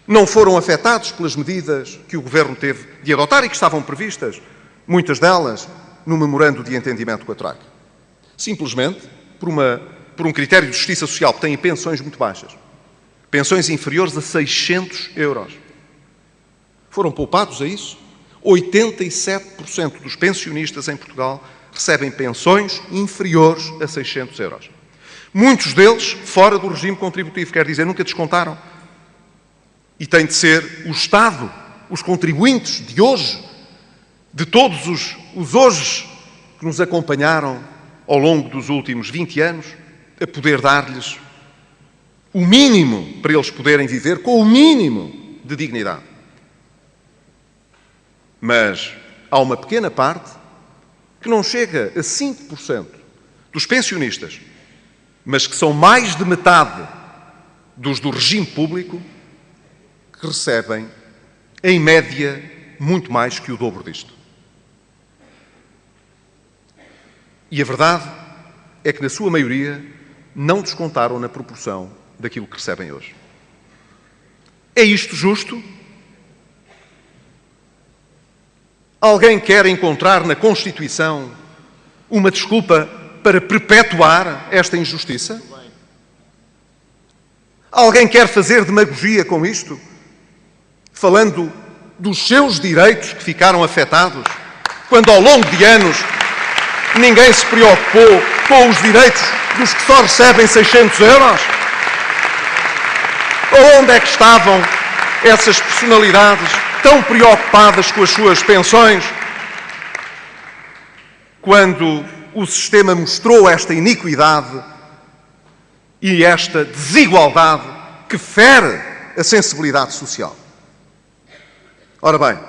não foram afetados pelas medidas que o Governo teve de adotar e que estavam previstas, muitas delas, no memorando de entendimento com a Troika? Simplesmente por um critério de justiça social que tem pensões muito baixas, pensões inferiores a 600 euros. Foram poupados a isso? 87% dos pensionistas em Portugal recebem pensões inferiores a 600 euros. Muitos deles fora do regime contributivo, quer dizer, nunca descontaram. E tem de ser o Estado, os contribuintes de hoje, de todos os hoje que nos acompanharam ao longo dos últimos 20 anos, a poder dar-lhes o mínimo para eles poderem viver com o mínimo de dignidade. Mas há uma pequena parte que não chega a 5% dos pensionistas, mas que são mais de metade dos do regime público, que recebem, em média, muito mais que o dobro disto. E a verdade é que, na sua maioria, não descontaram na proporção daquilo que recebem hoje. É isto justo? Alguém quer encontrar na Constituição uma desculpa para perpetuar esta injustiça? Alguém quer fazer demagogia com isto? Falando dos seus direitos que ficaram afetados, quando ao longo de anos ninguém se preocupou com os direitos dos que só recebem 600 euros? Onde é que estavam essas personalidades tão preocupadas com as suas pensões quando o sistema mostrou esta iniquidade e esta desigualdade que fere a sensibilidade social? Ora bem,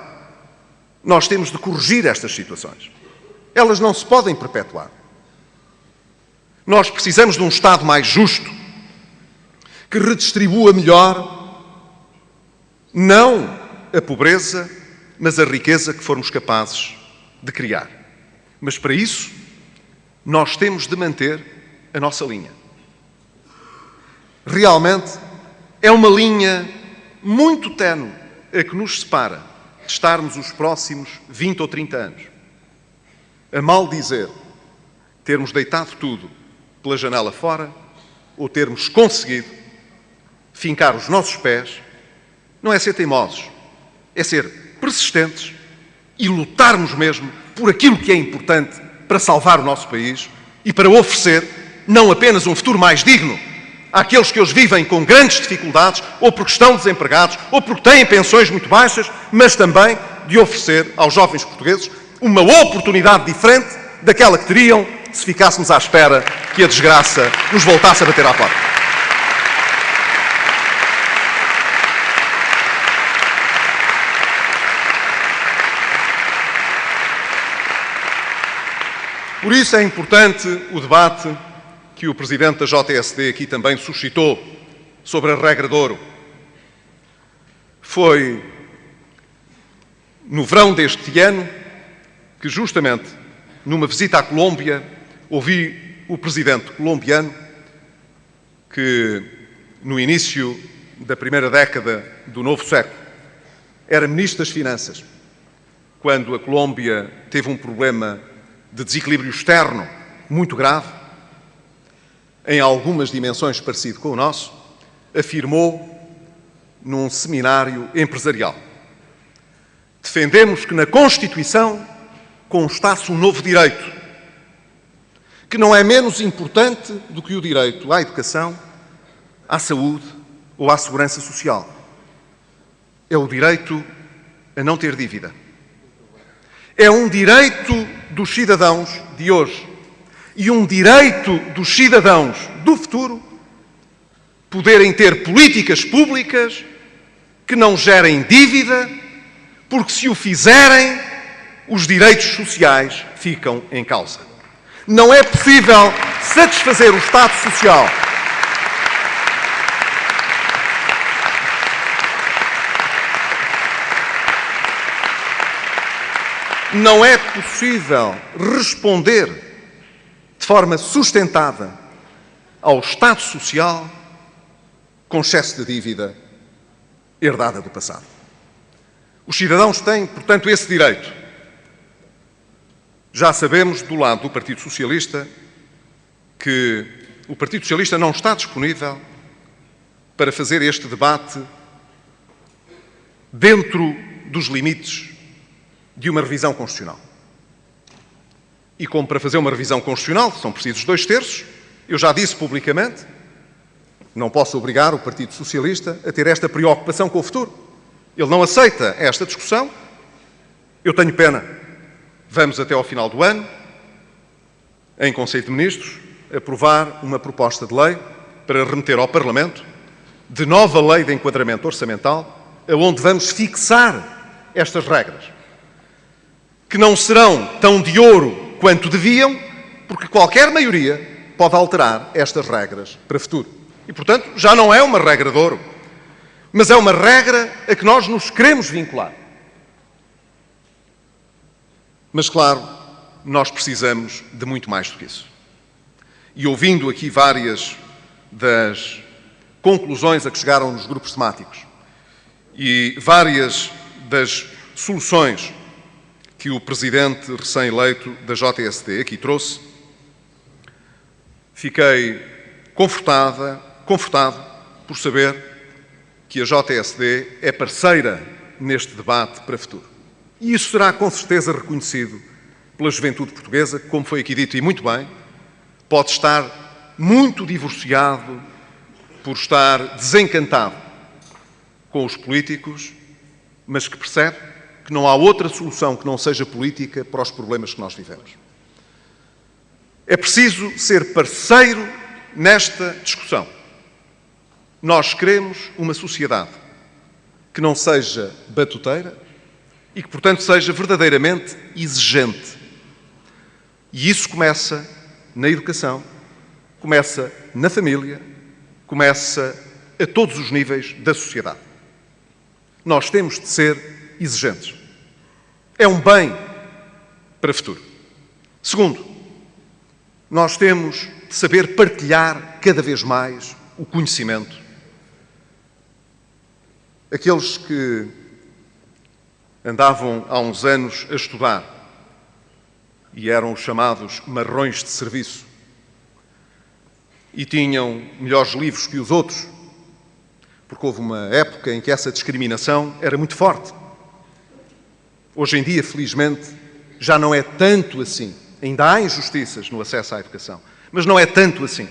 nós temos de corrigir estas situações. Elas não se podem perpetuar. Nós precisamos de um Estado mais justo, que redistribua melhor, não a pobreza, mas a riqueza que formos capazes de criar. Mas para isso, nós temos de manter a nossa linha. Realmente, é uma linha muito ténue a que nos separa de estarmos os próximos 20 ou 30 anos. A mal dizer, termos deitado tudo pela janela fora ou termos conseguido fincar os nossos pés, não é ser teimosos, é ser persistentes e lutarmos mesmo por aquilo que é importante para salvar o nosso país e para oferecer não apenas um futuro mais digno àqueles que hoje vivem com grandes dificuldades, ou porque estão desempregados, ou porque têm pensões muito baixas, mas também de oferecer aos jovens portugueses uma oportunidade diferente daquela que teriam se ficássemos à espera que a desgraça nos voltasse a bater à porta. Por isso é importante o debate que o Presidente da JSD aqui também suscitou sobre a regra de ouro. Foi no verão deste ano que, justamente numa visita à Colômbia, ouvi o Presidente colombiano que, no início da primeira década do novo século, era Ministro das Finanças, quando a Colômbia teve um problema de desequilíbrio externo muito grave, em algumas dimensões parecido com o nosso, afirmou num seminário empresarial: defendemos que na Constituição constasse um novo direito, que não é menos importante do que o direito à educação, à saúde ou à segurança social. É o direito a não ter dívida. É um direito dos cidadãos de hoje e um direito dos cidadãos do futuro poderem ter políticas públicas que não gerem dívida, porque se o fizerem, os direitos sociais ficam em causa. Não é possível satisfazer o Estado Social não é possível responder de forma sustentada ao Estado Social com excesso de dívida herdada do passado. Os cidadãos têm, portanto, esse direito. Já sabemos, do lado do Partido Socialista, que o Partido Socialista não está disponível para fazer este debate dentro dos limites de uma revisão constitucional. E como para fazer uma revisão constitucional são precisos 2/3, eu já disse publicamente, não posso obrigar o Partido Socialista a ter esta preocupação com o futuro. Ele não aceita esta discussão. Eu tenho pena. Vamos até ao final do ano, em Conselho de Ministros, aprovar uma proposta de lei para remeter ao Parlamento de nova lei de enquadramento orçamental, onde vamos fixar estas regras, que não serão tão de ouro quanto deviam, porque qualquer maioria pode alterar estas regras para o futuro. E, portanto, já não é uma regra de ouro, mas é uma regra a que nós nos queremos vincular. Mas, claro, nós precisamos de muito mais do que isso. E ouvindo aqui várias das conclusões a que chegaram nos grupos temáticos e várias das soluções que o presidente recém-eleito da JSD aqui trouxe, fiquei confortado por saber que a JSD é parceira neste debate para o futuro. E isso será com certeza reconhecido pela juventude portuguesa, que, como foi aqui dito e muito bem, pode estar muito divorciado por estar desencantado com os políticos, mas que percebe que não há outra solução que não seja política para os problemas que nós vivemos. É preciso ser parceiro nesta discussão. Nós queremos uma sociedade que não seja batuteira e que, portanto, seja verdadeiramente exigente. E isso começa na educação, começa na família, começa a todos os níveis da sociedade. Nós temos de ser exigentes. É um bem para o futuro. Segundo, nós temos de saber partilhar cada vez mais o conhecimento. Aqueles que andavam há uns anos a estudar e eram os chamados marrões de serviço e tinham melhores livros que os outros, porque houve uma época em que essa discriminação era muito forte. Hoje em dia, felizmente, já não é tanto assim. Ainda há injustiças no acesso à educação, mas não é tanto assim.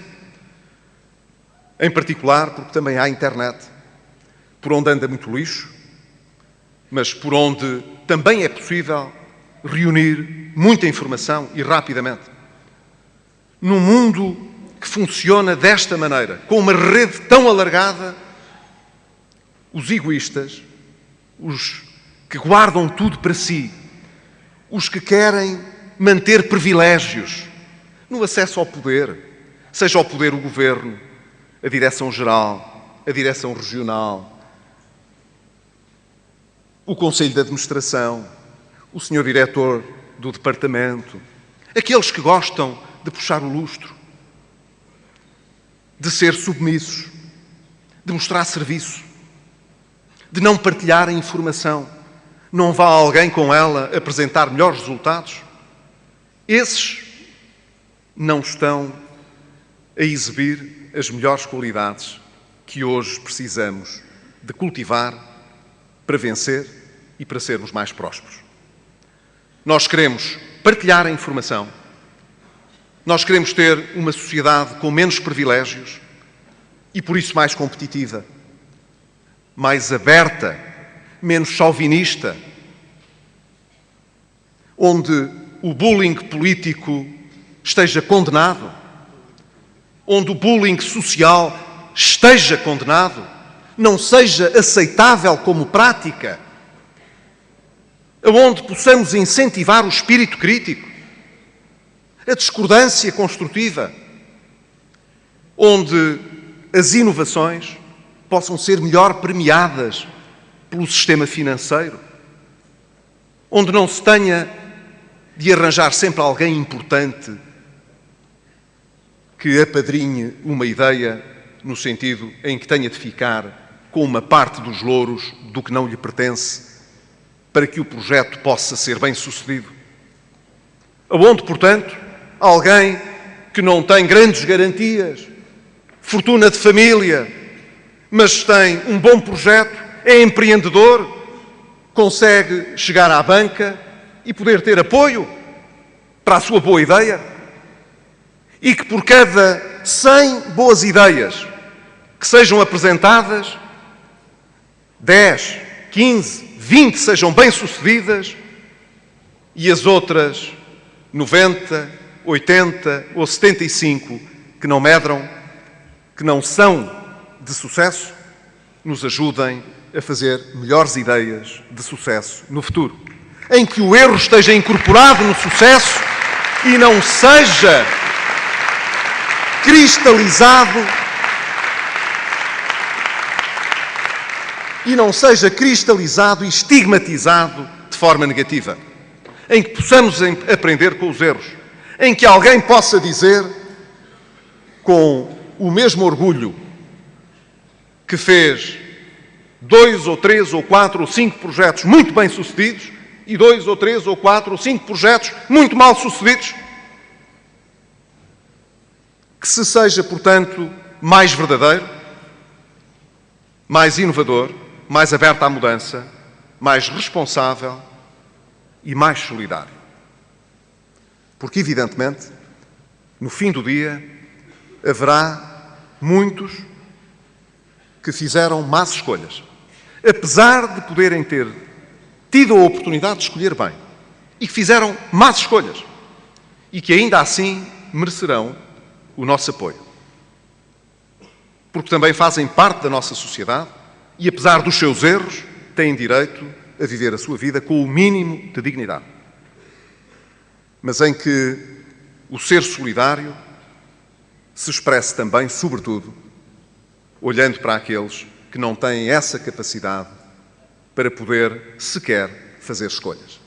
Em particular porque também há internet, por onde anda muito lixo, mas por onde também é possível reunir muita informação e rapidamente. Num mundo que funciona desta maneira, com uma rede tão alargada, os egoístas, os que guardam tudo para si, os que querem manter privilégios no acesso ao poder, seja ao poder o Governo, a Direção-Geral, a Direção Regional, o Conselho de Administração, o Sr. Diretor do Departamento, aqueles que gostam de puxar o lustro, de ser submissos, de mostrar serviço, de não partilhar a informação. Não vá alguém com ela apresentar melhores resultados? Esses não estão a exibir as melhores qualidades que hoje precisamos de cultivar para vencer e para sermos mais prósperos. Nós queremos partilhar a informação. Nós queremos ter uma sociedade com menos privilégios e, por isso, mais competitiva, mais aberta, menos chauvinista, onde o bullying político esteja condenado, onde o bullying social esteja condenado, não seja aceitável como prática, onde possamos incentivar o espírito crítico, a discordância construtiva, onde as inovações possam ser melhor premiadas pelo sistema financeiro, onde não se tenha de arranjar sempre alguém importante que apadrinhe uma ideia no sentido em que tenha de ficar com uma parte dos louros do que não lhe pertence para que o projeto possa ser bem-sucedido. Aonde, portanto, alguém que não tem grandes garantias, fortuna de família, mas tem um bom projeto, é empreendedor, consegue chegar à banca e poder ter apoio para a sua boa ideia, e que por cada 100 boas ideias que sejam apresentadas, 10, 15, 20 sejam bem-sucedidas e as outras 90, 80 ou 75 que não medram, que não são de sucesso, nos ajudem a fazer melhores ideias de sucesso no futuro. Em que o erro esteja incorporado no sucesso e não seja cristalizado e estigmatizado de forma negativa. Em que possamos aprender com os erros. Em que alguém possa dizer, com o mesmo orgulho, que fez 2 ou 3 ou 4 ou 5 projetos muito bem-sucedidos e 2 ou 3 ou 4 ou 5 projetos muito mal-sucedidos, que se seja, portanto, mais verdadeiro, mais inovador, mais aberto à mudança, mais responsável e mais solidário. Porque, evidentemente, no fim do dia, haverá muitos que fizeram más escolhas, apesar de poderem ter tido a oportunidade de escolher bem, e que fizeram más escolhas, e que ainda assim merecerão o nosso apoio. Porque também fazem parte da nossa sociedade e, apesar dos seus erros, têm direito a viver a sua vida com o mínimo de dignidade. Mas em que o ser solidário se expresse também, sobretudo, olhando para aqueles que não têm essa capacidade para poder sequer fazer escolhas.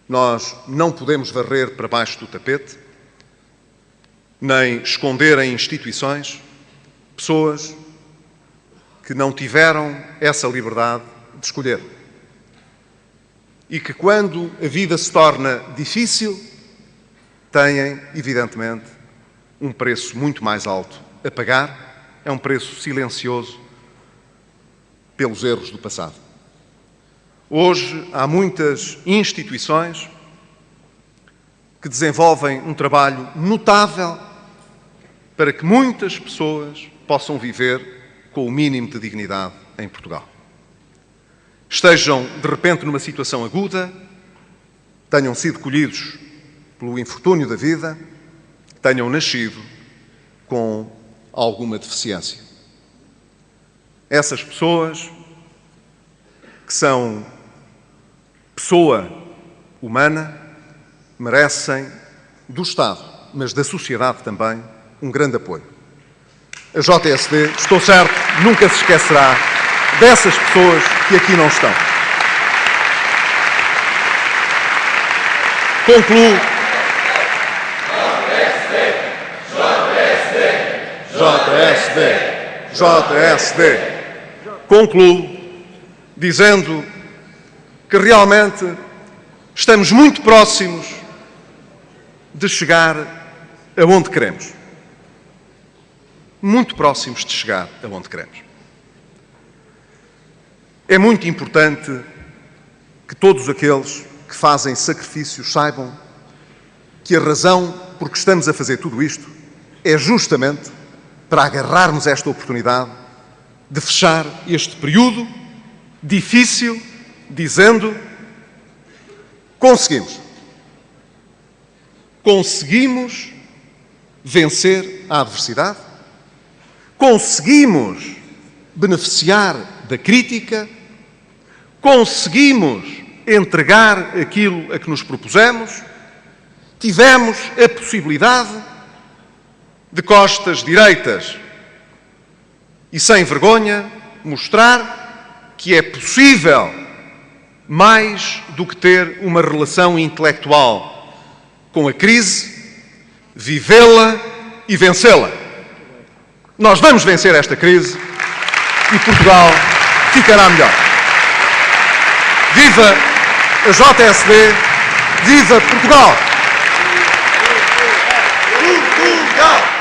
Nós não podemos varrer para baixo do tapete, nem esconder em instituições pessoas que não tiveram essa liberdade de escolher. E que, quando a vida se torna difícil, têm, evidentemente, um preço muito mais alto a pagar. É um preço silencioso pelos erros do passado. Hoje há muitas instituições que desenvolvem um trabalho notável para que muitas pessoas possam viver com o mínimo de dignidade em Portugal. Estejam, de repente, numa situação aguda, tenham sido colhidos pelo infortúnio da vida, tenham nascido com alguma deficiência. Essas pessoas, que são pessoa humana, merecem do Estado, mas da sociedade também, um grande apoio. A JSD, estou certo, nunca se esquecerá dessas pessoas que aqui não estão. Concluo. JSD! JSD. Concluo dizendo que realmente estamos muito próximos de chegar aonde queremos. Muito próximos de chegar aonde queremos. É muito importante que todos aqueles que fazem sacrifícios saibam que a razão por que estamos a fazer tudo isto é justamente para agarrarmos esta oportunidade de fechar este período difícil, dizendo: conseguimos. Conseguimos vencer a adversidade, conseguimos beneficiar da crítica, conseguimos entregar aquilo a que nos propusemos, tivemos a possibilidade de costas direitas e sem vergonha mostrar que é possível mais do que ter uma relação intelectual com a crise, vivê-la e vencê-la. Nós vamos vencer esta crise e Portugal ficará melhor. Viva a JSD, viva Portugal! Portugal!